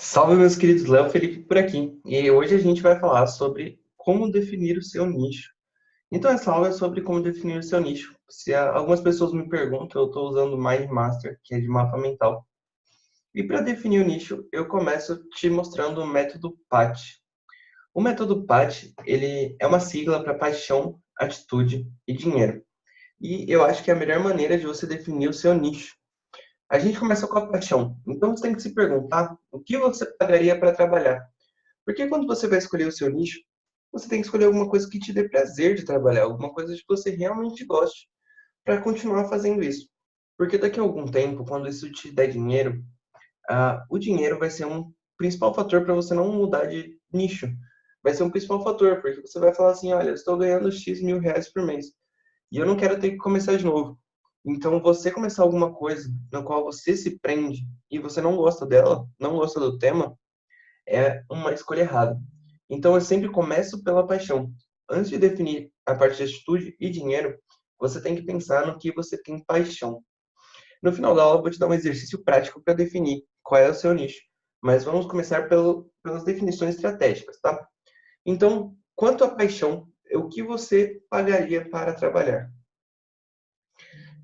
Salve, meus queridos, Léo Felipe por aqui. E hoje a gente vai falar sobre como definir o seu nicho. Então, essa aula é sobre como definir o seu nicho. Se algumas pessoas me perguntam, eu estou usando o Mind Master, que é de mapa mental. E para definir o nicho, eu começo te mostrando o método PAT. O método PAT, ele é uma sigla para paixão, atitude e dinheiro. E eu acho que é a melhor maneira de você definir o seu nicho. A gente começa com a paixão. Então, você tem que se perguntar o que você pagaria para trabalhar. Porque quando você vai escolher o seu nicho, você tem que escolher alguma coisa que te dê prazer de trabalhar, alguma coisa que você realmente goste, para continuar fazendo isso. Porque daqui a algum tempo, quando isso te der dinheiro, o dinheiro vai ser um principal fator para você não mudar de nicho. Vai ser um principal fator, porque você vai falar assim, olha, eu estou ganhando X mil reais por mês, e eu não quero ter que começar de novo. Então, você começar alguma coisa na qual você se prende e você não gosta dela, não gosta do tema, é uma escolha errada. Então, eu sempre começo pela paixão. Antes de definir a parte de atitude e dinheiro, você tem que pensar no que você tem paixão. No final da aula, eu vou te dar um exercício prático para definir qual é o seu nicho. Mas vamos começar pelas definições estratégicas, tá? Então, quanto à paixão, o que você pagaria para trabalhar?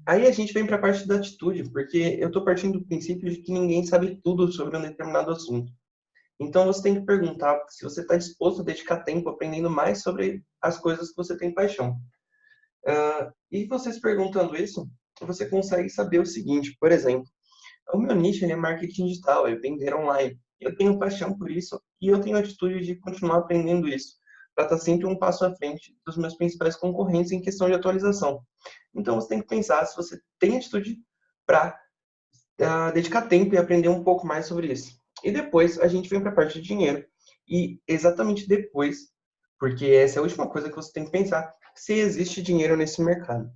Aí a gente vem para a parte da atitude, porque eu estou partindo do princípio de que ninguém sabe tudo sobre um determinado assunto. Então você tem que perguntar se você está disposto a dedicar tempo aprendendo mais sobre as coisas que você tem paixão. E você se perguntando isso, você consegue saber o seguinte, por exemplo, o meu nicho ele é marketing digital, é vender online. Eu tenho paixão por isso e eu tenho a atitude de continuar aprendendo isso, para estar sempre um passo à frente dos meus principais concorrentes em questão de atualização. Então você tem que pensar se você tem atitude para dedicar tempo e aprender um pouco mais sobre isso. E depois a gente vem para a parte de dinheiro. E exatamente depois, porque essa é a última coisa que você tem que pensar, se existe dinheiro nesse mercado.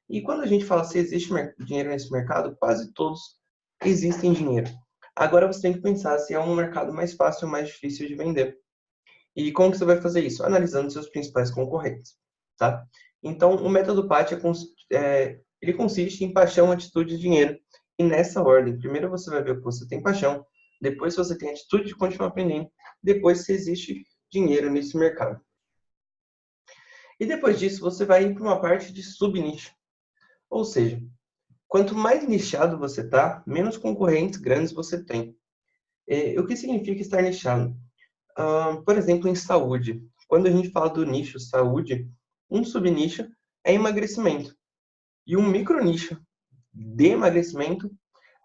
E quando a gente fala se existe dinheiro nesse mercado, quase todos existem dinheiro. Agora você tem que pensar se é um mercado mais fácil ou mais difícil de vender. E como que você vai fazer isso? Analisando seus principais concorrentes, tá? Então, o método PAT ele consiste em paixão, atitude e dinheiro. E nessa ordem, primeiro você vai ver o que você tem paixão, depois se você tem atitude de continuar aprendendo, depois se existe dinheiro nesse mercado. E depois disso, você vai ir para uma parte de subnicho. Ou seja, quanto mais nichado você está, menos concorrentes grandes você tem. O que significa estar nichado? Por exemplo, em saúde. Quando a gente fala do nicho saúde, um subnicho é emagrecimento. E um micronicho de emagrecimento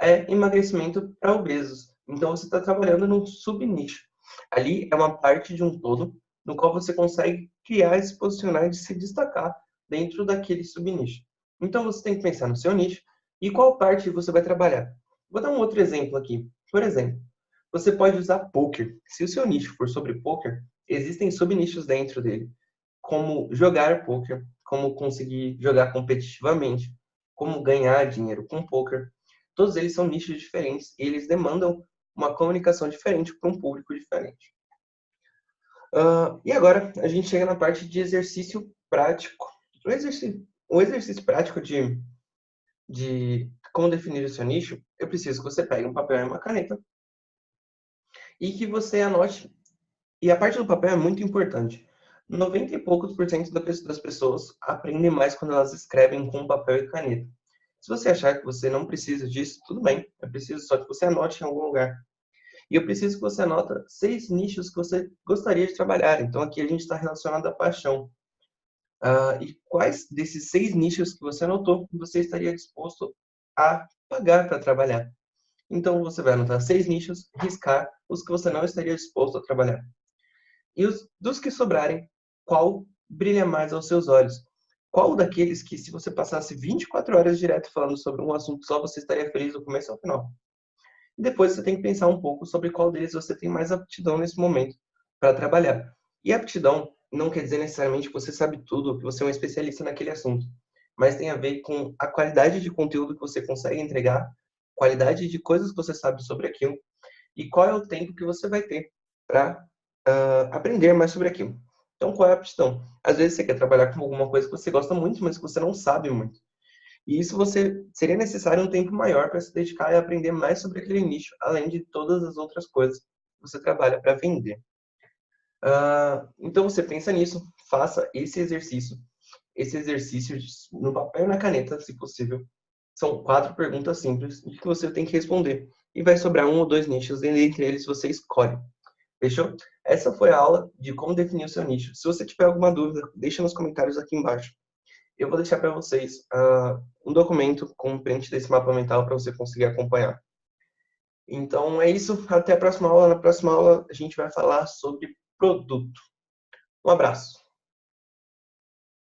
é emagrecimento para obesos. Então, você está trabalhando num subnicho. Ali é uma parte de um todo no qual você consegue criar, se posicionar e se destacar dentro daquele subnicho. Então, você tem que pensar no seu nicho e qual parte você vai trabalhar. Vou dar um outro exemplo aqui. Por exemplo, você pode usar poker. Se o seu nicho for sobre poker, existem subnichos dentro dele, como jogar poker, como conseguir jogar competitivamente, como ganhar dinheiro com poker. Todos eles são nichos diferentes e eles demandam uma comunicação diferente para um público diferente. E agora a gente chega na parte de exercício prático. O exercício prático de como definir o seu nicho, eu preciso que você pegue um papel e uma caneta e que você anote. E a parte do papel é muito importante. 90 e poucos por cento das pessoas aprendem mais quando elas escrevem com papel e caneta. Se você achar que você não precisa disso, tudo bem. Eu preciso só que você anote em algum lugar. E eu preciso que você anota 6 nichos que você gostaria de trabalhar. Então aqui a gente está relacionado à paixão. E quais desses 6 nichos que você anotou você estaria disposto a pagar para trabalhar? Então você vai anotar 6 nichos, riscar os que você não estaria disposto a trabalhar. E dos que sobrarem, qual brilha mais aos seus olhos? Qual daqueles que, se você passasse 24 horas direto falando sobre um assunto só, você estaria feliz do começo ao final? E depois você tem que pensar um pouco sobre qual deles você tem mais aptidão nesse momento para trabalhar. E aptidão não quer dizer necessariamente que você sabe tudo, que você é um especialista naquele assunto, mas tem a ver com a qualidade de conteúdo que você consegue entregar, qualidade de coisas que você sabe sobre aquilo e qual é o tempo que você vai ter para aprender mais sobre aquilo. Então, qual é a aptidão? Às vezes você quer trabalhar com alguma coisa que você gosta muito, mas que você não sabe muito. E isso você seria necessário um tempo maior para se dedicar e aprender mais sobre aquele nicho, além de todas as outras coisas você trabalha para vender. Então você pensa nisso, faça esse exercício. Esse exercício no papel e na caneta, se possível. São 4 perguntas simples que você tem que responder. E vai sobrar 1 ou 2 nichos, e entre eles você escolhe. Fechou? Essa foi a aula de como definir o seu nicho. Se você tiver alguma dúvida, deixa nos comentários aqui embaixo. Eu vou deixar para vocês um documento com um print desse mapa mental para você conseguir acompanhar. Então é isso, até a próxima aula. Na próxima aula a gente vai falar sobre produto. Um abraço.